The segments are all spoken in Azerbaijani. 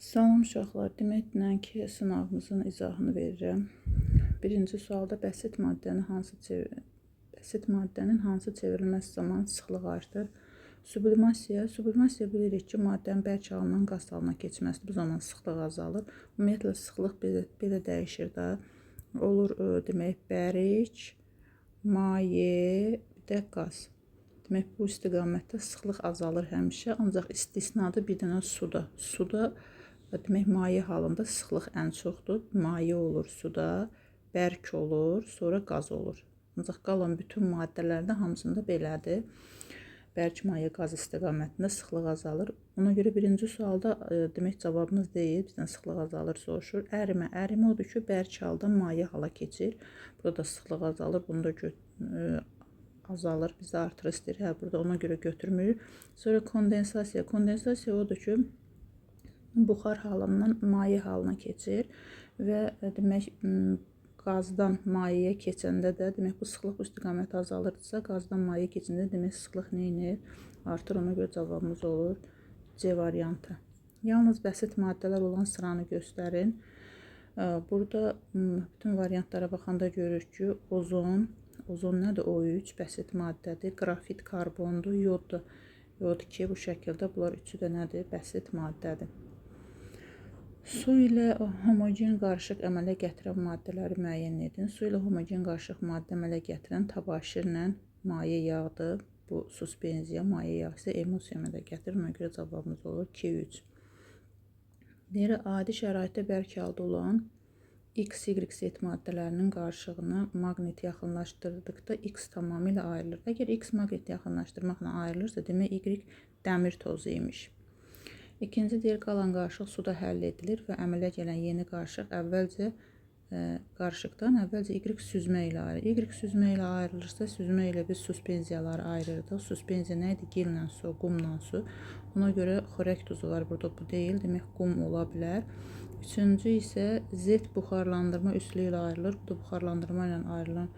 Salam uşaqlar, deməklə ki, sınavımızın izahını verirəm. Birinci sualda bəsit maddənin hansı çevrilməsi zamanı sıxlıq artır? Sublimasiya bilirik ki, maddənin bərk halından qaz halına keçməsidir. Bu zaman sıxlıq azalır. Ümumiyyətlə sıxlıq belə dəyişir də. Olur demək bərik, maye, bir də qaz. Demək bu istiqamətdə sıxlıq azalır həmişə, ancaq istisnadır bir dənə suda. Suda demək maye halında sıxlıq ən çoxdur. Maye olur suda, bərk olur, sonra qaz olur. Ancaq qalan bütün maddələrdə hamısında belədir. Bərk maye qaz istiqamətində sıxlıq azalır. Ona görə birinci sualda demək cavabımız deyil, bizdən sıxlıq azalır soruşur. Ərimə odur ki, bərk haldan maye hala keçir. Burada da sıxlıq azalır, bunda azalır, bizə artır istəyir. Burada ona görə götürmürük. Sonra kondensasiya odur ki, buxar halından maye halına keçir və demək qazdan mayeye keçəndə də demək bu sıxlıq bu istiqaməti azalırsa, qazdan mayeye keçəndə demək sıxlıq neyinir? Artır, ona görə cavabımız olur C variantı. Yalnız bəsit maddələr olan sıranı göstərin. Burada bütün variantlara baxanda görürük ki, ozon nədir? O3 bəsit maddədir. Qrafit karbondur, yoddur. Yod 2 bu şəkildə, bunlar üçü də nədir? Bəsit maddədir. Su ilə homogen qarışıq əmələ gətirən maddələri müəyyən edin. Su ilə homogen qarışıq maddə əmələ gətirən təbaşirlə maye yağdır. Bu suspenziya, maye yağı isə emulsiya əmələ gətirir. Ona görə cavabımız olur 2-3. Deyir, adi şəraitdə bərk halda olan X, Y set maddələrinin qarışığını maqnit yaxınlaşdırdıqda X tamamilə ayrılır. Əgər X maqnit yaxınlaşdırmaqla ayrılırsa, demək Y dəmir tozu imiş. İkinci deyir, qalan qarışıq suda həll edilir və əmələ gələn yeni qarışıq qarışıqdan əvvəlcə Y süzmə ilə ayrılır. Y süzmə ilə ayrılırsa, süzmə ilə biz suspenziyaları ayırırdıq. Suspenziya nə idi? Gillə su, qumla su. Ona görə xörək duzu var, burada bu deyil. Demək, qum ola bilər. Üçüncü isə Z buxarlandırma üslü ilə ayrılır. Bu da buxarlandırma ilə ayrılan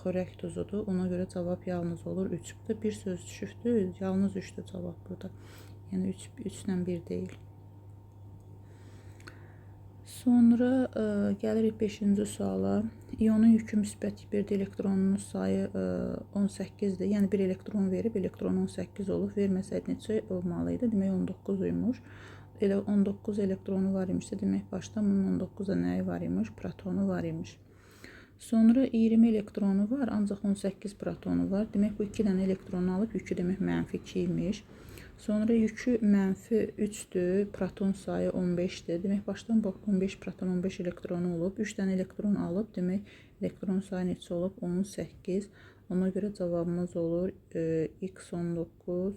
xörək duzudur. Ona görə cavab yalnız olur 3. Burada bir söz düşübdür, yalnız 3'dür cavab burada. Yəni 3-lə 1 deyil. Sonra gəlirik 5-ci suala. İyonun yükü müsbət 1 elektronunun sayı 18-dir. Yəni 1 elektron verib, elektron 18 olub. Verməsəydi neçə olmalı idi? Demək 19 imiş. Elə 19 elektronu var imişsə, demək başda bunun 19-da nəyi var imiş? Protonu var imiş. Sonra 20 elektronu var, ancaq 18 protonu var. Demək bu 2 dənə elektronu alıb, yükü demək mənfi 2 imiş. Sonra yükü mənfi 3'dür, proton sayı 15'dir. Demək başdan 15 proton, 15 elektronu olub. 3 dənə elektron alıb, demək elektron sayı neçə olub? 18. Ona görə cavabımız olur X 19,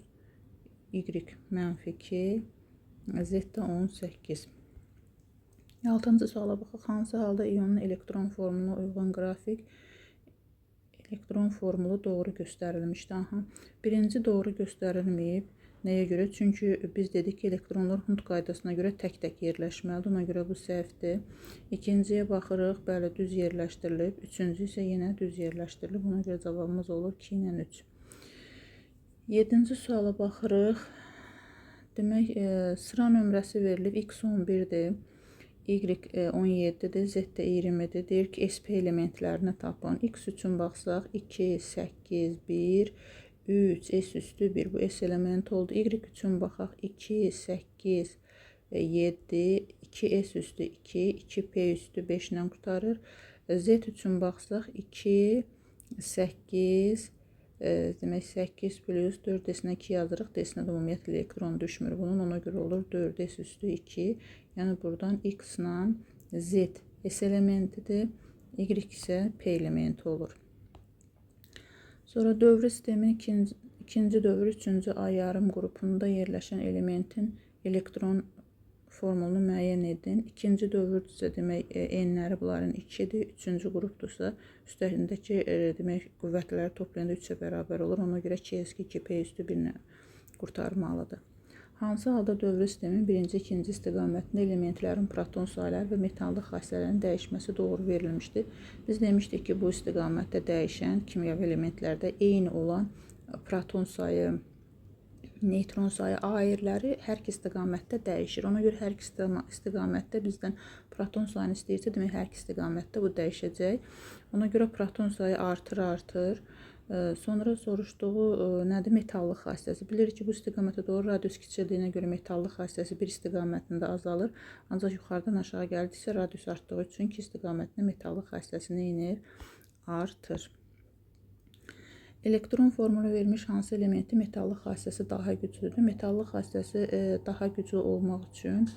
Y mənfi 2, Z də 18. 6-cı suala baxaq. Hansı halda iyonun elektron formuluna uyğun qrafik elektron formulu doğru göstərilmişdir? Birinci doğru göstərilməyib. Nəyə görə? Çünki biz dedik ki, elektronlar Hund qaydasına görə tək-tək yerləşməlidir. Ona görə bu səhvdir. İkinciyə baxırıq, bəli, düz yerləşdirilib. Üçüncü isə yenə düz yerləşdirilib. Ona görə cavabımız olur 2 ilə 3. 7-ci suala baxırıq. Demək, sıra nömrəsi verilib. X 11-dir. Y 17-dir. Z də 20-dir. Deyir ki, SP elementlərini tapın. X üçün baxsaq, 2, 8, 1, 3, S üstü 1. Bu S element oldu. Y üçün baxaq, 2, 8, 7, 2 S üstü 2, 2 P üstü 5 ilə qurtarır. Z üçün baxsaq, 2, 8, demək 8 plus 4 S-nə 2 yazırıq. D-sinə də ümumiyyətlə elektron düşmür bunun. Ona görə olur 4 S üstü 2. Yəni buradan X ilə Z S elementidir. Y isə P elementi olur. Sonra dövrü sistemin ikinci dövr 3-cü A yarım qrupunda yerləşən elementin elektron formulunu müəyyən edin. İkinci dövrdürsə demək N-ləri bunların 2-dir. Üçüncü qrupdursa üstlərindəki demək qüvvətləri toplayanda 3-ə bərabər olur. Ona görə 2s2 2p üstü 1-nə qurtarmalıdır. Hansı halda dövrü sistemin birinci, ikinci istiqamətində elementlərin proton sayları və metallı xassələrin dəyişməsi doğru verilmişdir. Biz demişdik ki, bu istiqamətdə dəyişən kimyəvi elementlərdə eyni olan proton sayı Neytron sayı A-yerləri hər iki istiqamətdə dəyişir. Ona görə hər iki istiqamətdə bizdən proton sayını istəyirsə, demək hər iki istiqamətdə bu dəyişəcək. Ona görə proton sayı artır. Sonra soruşduğu nədir? Metallıq xassəsi. Bilirik ki, bu istiqamətə doğru radius kiçildiyinə görə metallıq xassəsi bir istiqamətində azalır. Ancaq yuxarıdan aşağı gəldiksə radius artdığı üçün iki istiqamətində metallıq xassəsi nə artır. Elektron formulu vermiş hansı elementi metallıq xassəsi daha güclüdür? Metallıq xassəsi daha güclü olmaq üçün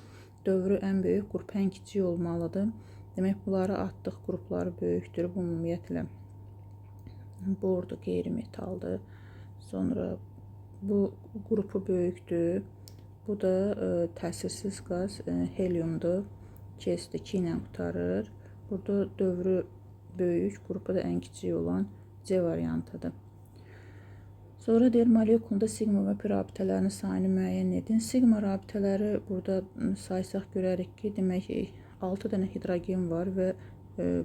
dövrü ən böyük, qrup ən kiçik olmalıdır. Demək, bunları atdıq, qrupları böyükdür. Bu ümumiyyətlə bordur, qeyri-metaldır. Sonra bu qrupu böyükdür. Bu da təsirsiz qaz heliumdur. Kesti 2 ilə qutarır. Burada dövrü böyük, qrupu da ən kiçik olan C variantıdır. Sonra deyir, molekulda sigma və pi rabitələrinin sayını müəyyən edin. Sigma rabitələri burada saysaq görərik ki, demək 6 dənə hidrogen var və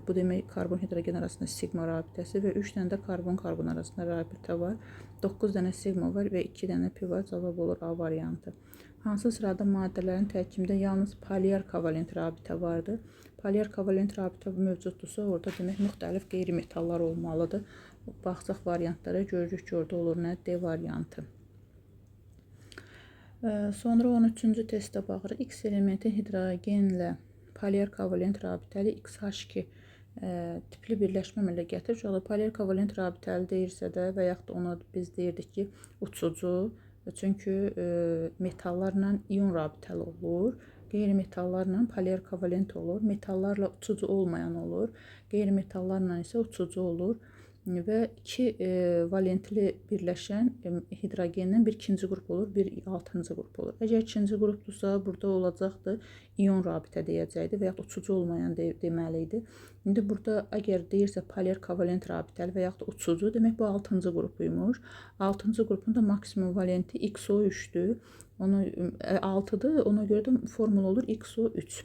bu demək karbon-hidrogen arasında sigma rabitəsi və 3 dənə də karbon-karbon arasında rabitə var. 9 dənə sigma var və 2 dənə pi var. Cavab olur A variantı. Hansı sırada maddələrin tərkibində yalnız polyar kovalent rabitə vardır? Polyar kovalent rabitə mövcuddursa, orada demək müxtəlif qeyri-metallar olmalıdır. Baxsaq variantlara görürük ki, orada olur nə? D variantı. Sonra 13-cü testə baxırıq. X elementi hidrogenlə polyar kovalent rabitəli XH2 tipli birləşmə ilə gətirir. Polyar kovalent rabitəli deyirsə də və yaxud da ona biz deyirdik ki, uçucu. Çünki metallarla ion rabitəli olur. Qeyri-metallarla polyar kovalent olur. Metallarla uçucu olmayan olur. Qeyri-metallarla isə uçucu olur. Və iki valentli birləşən hidrogendən bir ikinci qrup olur, bir altıncı qrup olur. Əgər ikinci qrupdursa, burada olacaqdır ion rabitə deyəcəkdir və yaxud uçucu olmayan deməli idi. İndi burada əgər deyirsə polyar kovalent rabitəli və yaxud da uçucu, demək bu altıncı qrupuymuş. Altıncı qrupun da maksimum valenti XO3'dür. 6'dır, ona görə də formula olur XO3.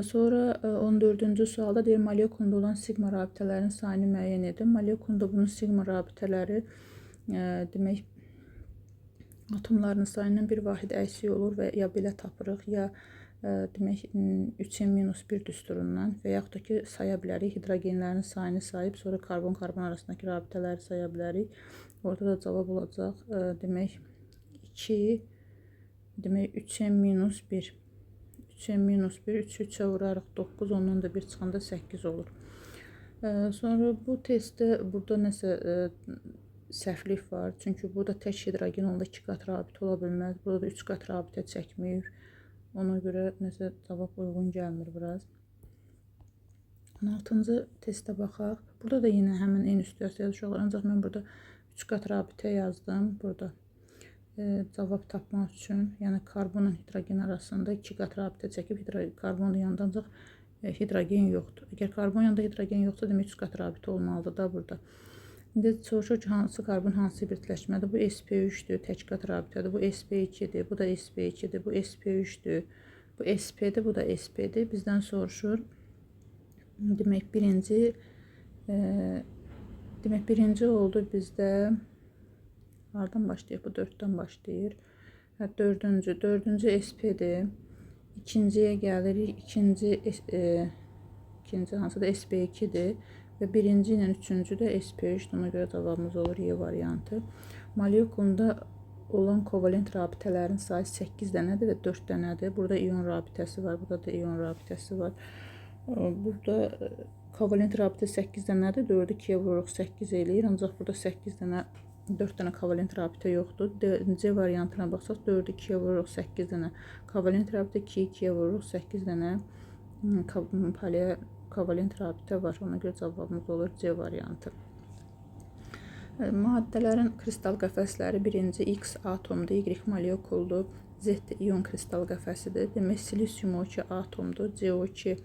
Sonra 14-cü sualda deyir, molekulunda olan sigma rabitələrin sayını müəyyən edin. Molekulunda bunun sigma rabitələri demək atomların sayından bir vahid əksik olur və ya belə tapırıq, ya demək 3n-1 düsturundan və yaxud da ki, saya bilərik, hidrogenlərin sayını sayıb, sonra karbon-karbon arasındakı rabitələri saya bilərik. Orada da cavab olacaq, demək 2, demək 3n-1. 3n-1, 3-3'ə vurarıq 9, ondan da 1 çıxanda 8 olur. Sonra bu testdə burada nəsə səhvlik var. Çünki burada tək hidrogen onda 2 qat rabitə ola bilməz. Burada da 3 qat rabitə çəkmir. Ona görə nəsə cavab uyğun gəlmir biraz. 16-cı testə baxaq. Burada da yenə həmin eyni situasiya uşaqlar. Ancaq mən burada 3 qat rabitə yazdım. Burada cavab tapmaq üçün, yəni karbonla hidrogen arasında 2 qat rabitə çəkib karbon yanında ancaq hidrogen yoxdur. Əgər karbon yanında hidrogen yoxsa, demək 3 qat rabitə olmalıdır da burada. İndi soruşur ki, hansı karbon hansı hibridləşmədir? Bu sp3'dür, tək qat rabitədir. Bu sp2'dir, bu da sp2'dir, bu sp3'dür, bu sp'dir, bu da sp'dir. Bizdən soruşur. Demək birinci oldu bizdə. Hardan başlayır? Bu 4'dən başlayır. Dördüncü SP-dir. İkinciyə gəlirik. İkinci hansı da SP2'dir. Və birinci ilə üçüncü də SP3'dir. Ona görə cavabımız olur Y variantı. Molekulunda olan kovalent rabitələrin sayı 8 dənədir və 4 dənədir. Burada ion rabitəsi var. Burada da ion rabitəsi var. Burada kovalent rabitə 8 dənədir. 4'ü 2'yə vururuq 8 eləyir. Ancaq burada 8 dənə 4 dənə kovalent rabitə yoxdur. C variantına baxsaq 4'ü 2'yə vururuq 8 dənə kovalent rabitə, 2'yi 2'yə vururuq 8 dənə kovalent rabitə var. Ona görə cavabımız olur C variantı. Maddələrin kristal qəfəsləri birinci X atomdur, Y molekuldur, Z ion kristal qəfəsidir. Demək silisium O2 atomdur, CO2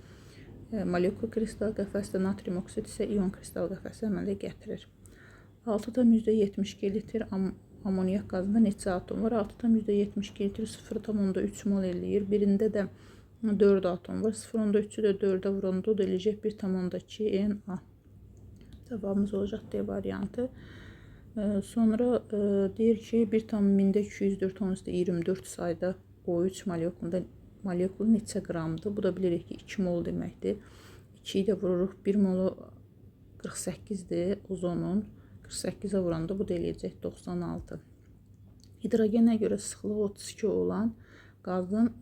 molekul kristal qəfəsidir, natrium oksid isə ion kristal qəfəsi əmələ gətirir. 6,72 litr amoniyak qazında neçə atom var? 6,72 litr 0,3 mol eləyir. Birində də 4 atom var. 0,3'ü də 4'ə vuranda o da eləyəcək 1,2 Na. Cavabımız olacaq D variantı. Sonra deyir ki 1,204 10 üstə 24 sayda O3 molekulu neçə qramdır? Bu da bilirik ki 2 mol deməkdir. 2'yi də vururuq. 1 molu 48'dir ozonun. 48'e vuranda bu da eləyəcək 96. Hidrogenə görə sıxlığı 32 olan qazın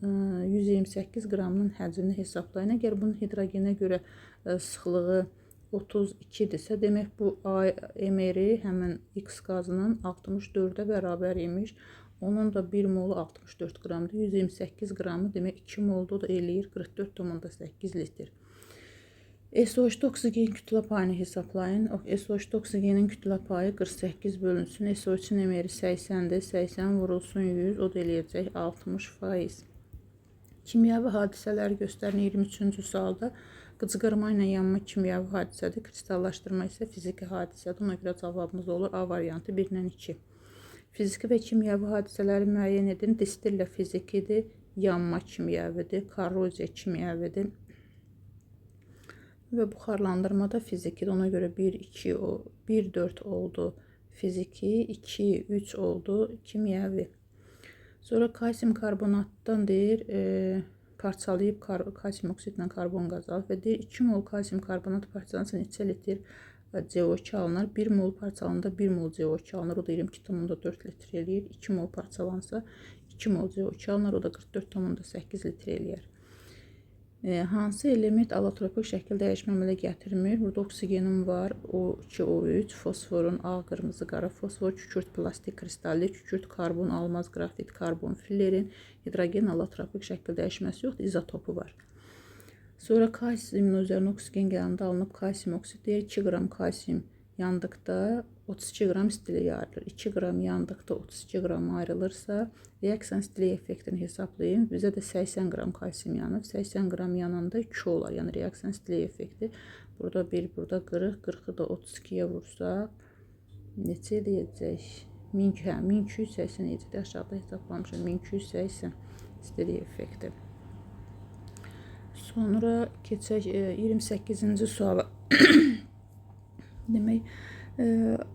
128 qramının həcmini hesablayın. Əgər bunun hidrogenə görə sıxlığı 32-dirsə, demək bu MR həmin X qazının 64'ə bərabər imiş. Onun da 1 molu 64 qramdır. 128 qramı demək 2 molda da eləyir 44,8 litr. SO3 oksigen kütlə payını hesablayın. SO3 oksigenin kütlə payı 48 bölünsün. SO3'ün emeri 80'dir. 80 vurulsun 100. O da eləyəcək 60%. Kimyəvi hadisələri göstərin 23-cü sualda. Qıcqırma ilə yanma kimyəvi hadisədir. Kristallaşdırma isə fiziki hadisədir. Ona görə cavabımız olur A variantı 1-dən 2. Fiziki və kimyəvi hadisələri müəyyən edin. Distillə fizikidir. Yanma kimyəvidir. Korroziya kimyəvidir. Və buxarlandırma da fizikidir. Ona görə 1-4 oldu fiziki, 2-3 oldu kimyəvi. Sonra kalsium karbonatdan deyir, parçalayıb kalsium oksidlə karbon qazı alır və deyir 2 mol kalsium karbonat parçalansa neçə litr CO2 alınır? 1 mol parçalananda 1 mol CO2 alınır. O da 22,4 litr eləyir. 2 mol parçalansa 2 mol CO2 alınır. O da 44,8 litr eləyir. Hansı element alotropik şəkildə dəyişmə əmələ gətirmir? Burada oksigenin var, O2, O3, fosforun A, qırmızı, qara fosfor, kükürt, plastik kristalli, kükürt, karbon, almaz, qrafit, karbon, fillerin, hidrogen alotropik şəkildə dəyişməsi yoxdur, izotopu var. Sonra kalsiumun üzərinə oksigen gələndə alınıb kalsium oksid deyir 2 qram kalsium yandıqda 32 qram istilik ayrılır. 2 qram yandıqda 32 qram ayrılırsa, reaksiyanın istilik effektini hesablayın. Bizə də 80 qram kalsium yanıb. 80 qram yananda 2 olar. Yəni reaksiyanın istilik effekti. Burada 1, burada 40. 40'ı da 32'ye vursaq, neçə edəcək? 1280 edəcək. Aşağıda hesablamışım. 1280 istilik effekti. Sonra keçək 28-ci suala. Demək,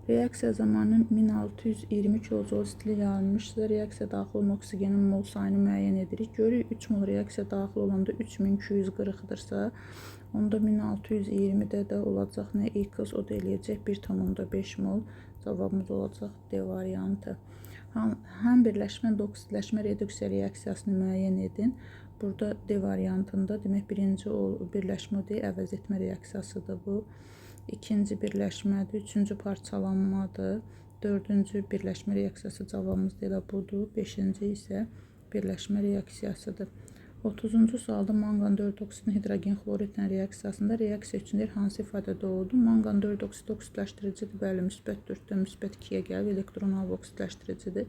reaksiya zamanı 1620 kJ istilik alınmışsa, reaksiya daxil olan oksigenin mol sayını müəyyən edirik. Görürük 3 mol reaksiya daxil olanda 3240'dırsa, onda 1620'də də olacaq nə? X o da eləyəcək 1,5 mol. Cavabımız olacaq D variantı. Həm birləşmə, oksidləşmə reduksiya reaksiyasını müəyyən edin. Burada D variantında demək birinci birləşmə deyil, əvəz etmə reaksiyasıdır bu. İkinci birləşmədir, üçüncü parçalanmadır, dördüncü birləşmə reaksiyası cavabımız da elə budur, beşinci isə birləşmə reaksiyasıdır. 30-cu sualda manqan 4 oksidin hidrogen xloridlə reaksiyasında reaksiya üçün hansı ifadədə oldu? Manqan 4 oksid oksidləşdiricidir, bəli, müsbət 4-dən müsbət 2-yə gəlir, elektron alıb oksidləşdiricidir.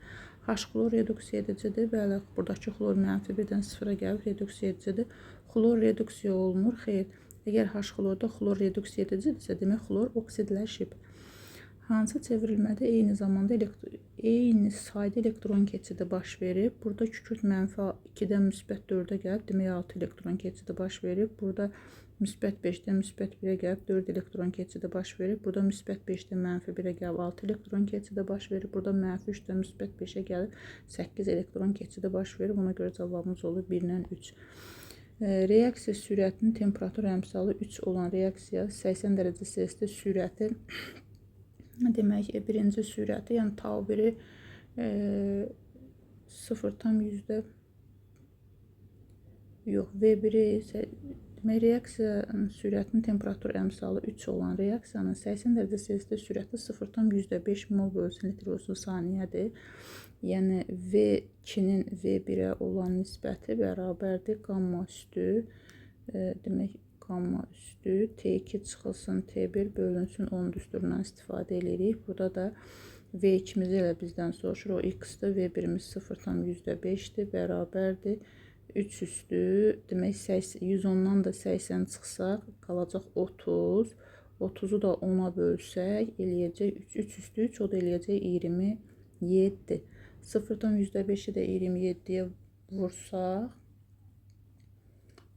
H-xlor reduksiya edicidir, bəli, buradakı xlor mənfi 1-dən 0-a gəlir, reduksiya edicidir. Xlor reduksiya olunur, xeyr. Əgər H-xlorda xlor reduksiya edicidirsə, demək xlor oksidləşib. Hansı çevrilmədə eyni zamanda eyni sayda elektron keçidi baş verib? Burada kükürt mənfi 2-dən müsbət 4-ə gəlib, demək 6 elektron keçidi baş verib. Burada müsbət 5-dən müsbət 1-ə gəlib, 4 elektron keçidi baş verib. Burada müsbət 5-dən mənfi 1-ə gəlib, 6 elektron keçidi baş verib. Burada mənfi 3-dən müsbət 5-ə gəlib, 8 elektron keçidi baş verib. Ona görə cavabımız olur 1-dən 3. Reaksiya sürətinin temperatur əmsalı 3 olan reaksiya 80 dərəcə Selsidə sürəti demək birinci sürəti, yəni tau biri 0,1 yox, V1 demək reaksiya sürətinin temperatur əmsalı 3 olan reaksiyanın 80 dərəcə Selsidə sürəti 0,5 mol bölsün litr olsun saniyədir. Yəni V2-nin V1-ə olan nisbəti bərabərdir qamma üstü, demək qamma üstü T2 çıxılsın T1 bölünsün 10 düsturundan istifadə edirik. Burada da V2-miz elə bizdən soruşur, o X-dir, V1-imiz 0,5-dir, bərabərdir 3 üstü, demək 110-dan da 80 çıxsaq qalacaq 30, 30'u da 10'a bölsək eləyəcək 3 üstü 3, o da eləyəcək 27. 0,5'i də 27'yə vursaq,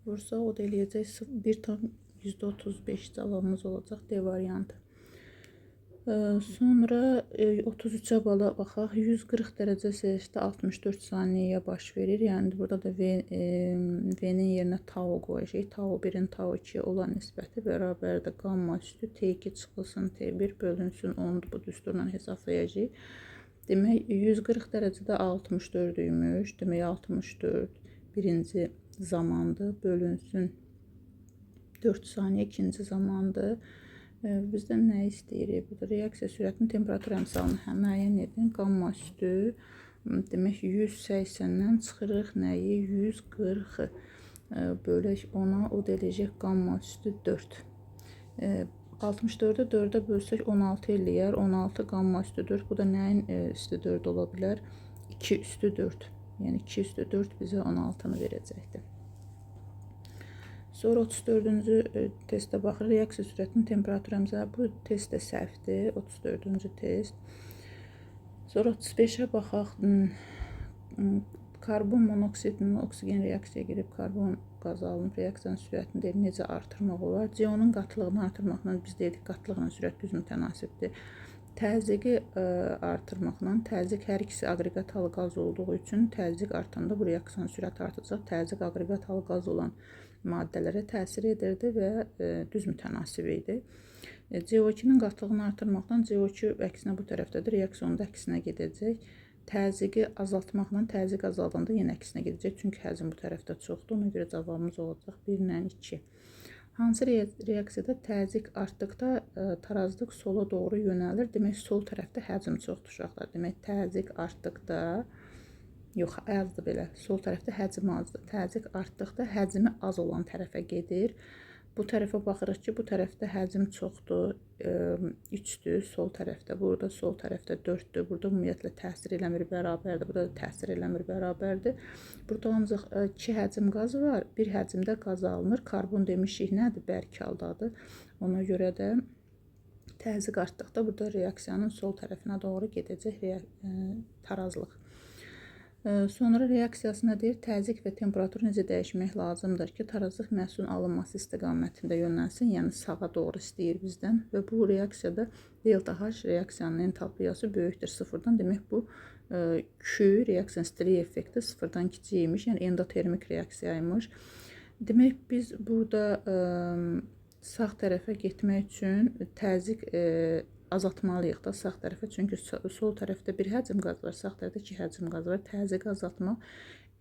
o da eləyəcək 1,35 cavabımız olacaq D variantı. Sonra 33-ə bala baxaq. 140 dərəcə Selsiusda 64 saniyəyə baş verir. Yəni burada da V-nin yerinə tau qoyacağıq. Tau 1-in tau 2-yə olan nisbəti bərabərdir qamma üstü T2 çıxılsın T1 bölünsün 10-dur. Bu düsturla hesablayacağıq. Demək 140 dərəcədə 64 imiş. Demək 64 birinci zamandır. Bölünsün 4 saniyə ikinci zamandır. Bizdən nə istəyirik? Burada reaksiya sürətinin temperatur əmsalını müəyyən edin. Qamma üstü demək 180-dən çıxırıq nəyi? 140-ı bölək 10-a, o da eləyəcək qamma üstü 4. 64-ü 4-ə bölsək 16 eləyər. 16 qamma üstü 4. Bu da nəyin üstü 4 ola bilər? 2 üstü 4. Yəni 2 üstü 4 bizə 16-nı verəcəkdir. Sonra 34-cü testə baxırıq. Reaksiya sürətinin temperatur əmsalı. Bu test də səhvdir. 34-cü test. Sonra 35-ə baxaq. Karbon monoksidinin oksigen reaksiyaya girib karbon qazı alınıb. Reaksiyanın sürətini deyil, necə artırmaq olar? CO-nun qatılığını artırmaqla biz dedik, qatılığına sürət düz mütənasibdir. Təzyiqi artırmaqla, təzyiq hər ikisi aqreqat halı qaz olduğu üçün təzyiq artanda bu reaksiyanın sürəti artacaq. Təzyiq aqreqat halı qaz olan maddələrə təsir edirdi və düz mütənasib idi. CO2-nin qatılığını artırmaqla CO2 əksinə bu tərəfdədir, reaksiyonda əksinə gedəcək. Təzyiqi azaltmaqla təzyiq azaldanda yenə əksinə gedəcək, çünki həzm bu tərəfdə çoxdur. Ona görə cavabımız olacaq 1 ilə 2. Hansı reaksiyada təzyiq artdıqda tarazlıq sola doğru yönəlir? Demək, sol tərəfdə həcm çoxdur uşaqlar. Demək, təzyiq artdıqda, yox, azdır belə, sol tərəfdə həcm azdır. Təzyiq artdıqda həcmi az olan tərəfə gedir. Bu tərəfə baxırıq ki, bu tərəfdə həcm çoxdur, 3-dür sol tərəfdə. Burada sol tərəfdə 4-dür. Burada ümumiyyətlə təsir eləmir, bərabərdir. Burada da təsir eləmir, bərabərdir. Burada ancaq 2 həcm qazı var. Bir həcmdə qaz alınır. Karbon demişik nədir? Bərk haldadır. Ona görə də təzyiq artdıqda burada reaksiyanın sol tərəfinə doğru gedəcək tarazlıq. Sonra reaksiyasına deyir, təzyiq və temperatur necə dəyişmək lazımdır ki, tarazlıq məhsulun alınması istiqamətində yönəlsin, yəni sağa doğru istəyir bizdən və bu reaksiyada delta H reaksiyanın entalpiyası böyükdür 0-dan. Demək, bu Q reaksiyanın stili effekti 0-dan kiçiymiş, yəni endotermik reaksiyaymış. Demək, biz burada sağ tərəfə getmək üçün təzyiq azaltmalıyıq da sağ tərəfə, çünki sol tərəfdə bir həcm qaz var, sağ tərəfdə 2 həcm qaz var. Təzyiqi azaltmaq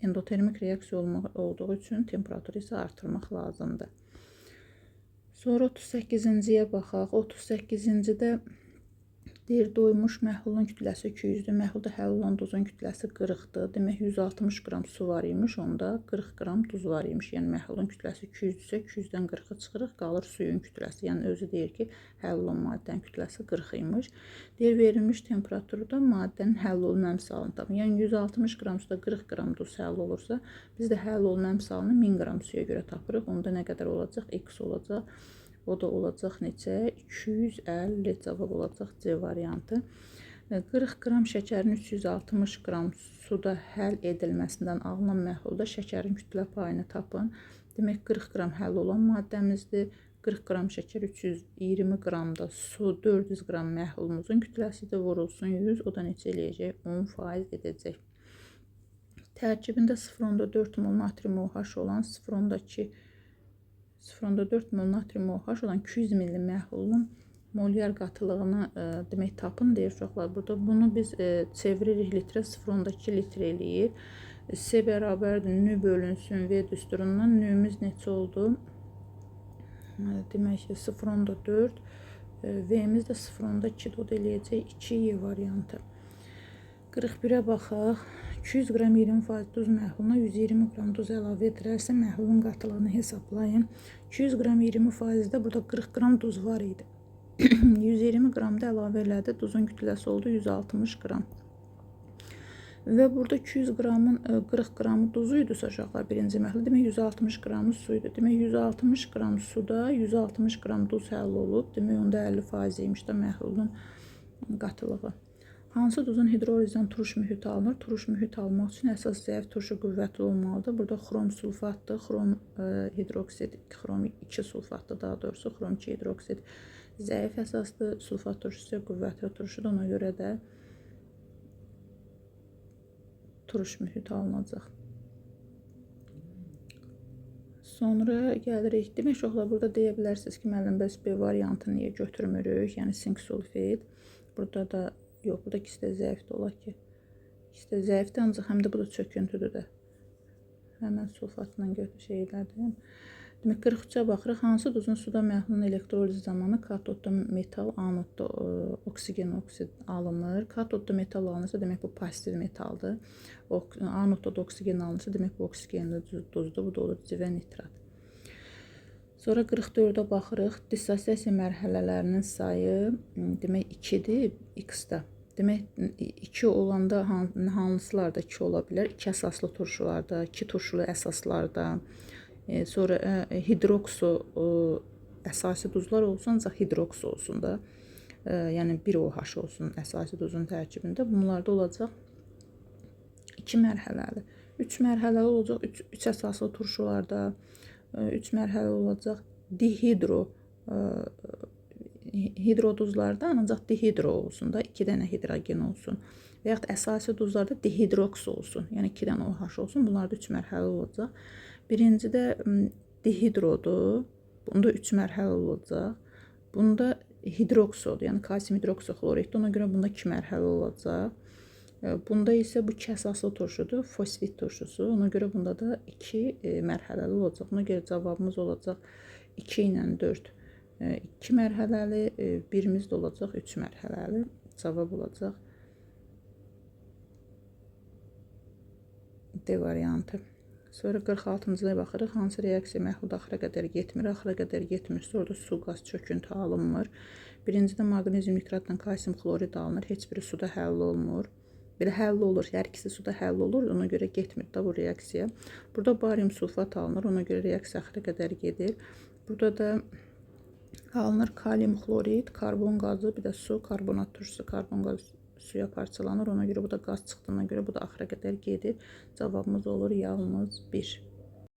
endotermik reaksiya olduğu üçün temperaturu isə artırmaq lazımdır. Sonra 38-ciyə baxaq. 38-cidə deyir, doymuş məhlulun kütləsi 200-dür. Məhlulda həll olan duzun kütləsi 40-dır. Demək, 160 qram su var imiş, onda 40 qram duz var imiş. Yəni, məhlulun kütləsi 200-dürsə, 200-dən 40-a çıxırıq, qalır suyun kütləsi. Yəni, özü deyir ki, həll olan maddənin kütləsi 40 imiş. Deyir, verilmiş temperaturda maddənin həll olma əmsalını tapın. Yəni, 160 qram suda 40 qram duz həll olursa, biz də həll olma əmsalını 1000 qram suya görə tapırıq. Onda nə qədər olacaq? X olacaq. O da olacaq neçə? 250 cavab olacaq C variantı. 40 qram şəkərin 360 qram suda həll edilməsindən alınan məhlulda şəkərin kütlə payını tapın. Demək, 40 qram həll olan maddəmizdir. 40 qram şəkər, 320 qramda su, 400 qram məhlulumuzun kütləsi də vurulsun 100. O da neçə eləyəcək? 10% edəcək. Tərkibində 0,4 mol natrium OH olan 0,4 mol natrium OH olan 200 ml məhlulun molyar qatılığını demək tapın deyir uşaqlar. Burada bunu biz çeviririk litrə, 0,2 litr eləyir. C bərabərdir nü bölünsün V düsturundan. Nüyümüz neçə oldu? Demək ki 0,4. V'miz də 0,2 dod eləyəcək 2Y variantı. 41-ə baxaq. 200 qram 20% duz məhluluna 120 qram duz əlavə edilərsə, məhlulun qatılığını hesablayın. 200 qram 20%-də burada 40 qram duz var idi. 120 qramda əlavə elədi. Duzun kütləsi oldu 160 qram. Və burada 200 qramın 40 qramı duzu idi uşaqlar birinci məhlul. Demək, 160 qramı su idi. Demək, 160 qram suda 160 qram duz həll olub. Demək, onda 50% imiş də məhlulun qatılığı. Hansı duzun hidrolizdən turuş mühiti alınır? Turuş mühit almaq üçün əsas zəif turşu qüvvətli olmalıdır. Burada xrom sulfatdır, xrom hidroksid, xrom 2 sulfatdır daha doğrusu, xrom 2 hidroksid zəif əsaslı, sulfat turşusu qüvvətli turşudur. Ona görə də turş mühit alınacaq. Sonra gəlirik. Demək uşaqlar, burada deyə bilərsiniz ki, müəllim, bəs B variantını niyə götürmürük? Yəni sink sulfit. Burada da yox, burada ikisi də zəifdir, olar ki. İkisi də zəifdir, ancaq həm də bu da çöküntüdür də. Həmən sulfatla şeylərdir. Demək, 43-ə baxırıq. Hansı duzun suda məhlulun elektroliz zamanı katodda metal, anodda oksigen oksid alınır. Katodda metal alınırsa, demək bu pozitiv metaldır. Anodda da oksigen alınırsa, demək bu oksigenli duzdur. Bu da olur civə nitrat. Sonra 44-ə baxırıq. Dissosiasiya mərhələlərinin sayı demək 2-dir X-da. Demək 2 olanda hansılarda 2 ola bilər? 2 əsaslı turşularda, 2 turşulu əsaslarda. Sonra hidroksu əsasi duzlar olsun, ancaq hidroksu olsun da. Yəni 1 OH olsun əsasi duzun tərkibində. Bunlarda olacaq 2 mərhələli. 3 mərhələli olacaq 3 əsaslı turşularda. 3 mərhələli olacaq hidro duzlardan, ancaq dihidro olsun da. 2 dənə hidrogen olsun. Və yaxud əsasi duzlarda dihidroksu olsun. Yəni 2 dənə OH olsun. Bunlarda 3 mərhələli olacaq. Birincidə dihidrodur. Bunda 3 mərhələ olacaq. Bunda hidroksodur. Yəni kalsium hidroksoxloriddir. Ona görə bunda 2 mərhələ olacaq. Bunda isə bu 2 əsaslı turşudur. Fosfit turşusu. Ona görə bunda da 2 mərhələli olacaq. Ona görə cavabımız olacaq 2 ilə 4. 2 mərhələli, birimiz də olacaq 3 mərhələli. Cavab olacaq D variantı. Sonra 46-cıya baxırıq. Hansı reaksiya məhlul axıra qədər getmir? Axıra qədər getmirsə, orada su, qaz, çöküntü alınmır. Birincidə maqnezium nitratla kalsium xlorid alınır. Heç biri suda həll olmur. Belə həll olur. Hər ikisi suda həll olur. Ona görə getmir də bu reaksiya. Burada barium sulfat alınır. Ona görə reaksiya axıra qədər gedir. Burada da alınır kalium xlorid, karbon qazı, bir də su, karbonat turşusu, karbon qazı suya parçalanır. Ona görə bu da qaz çıxdığına görə bu da axıra qədər gedir. Cavabımız olur yalnız 1.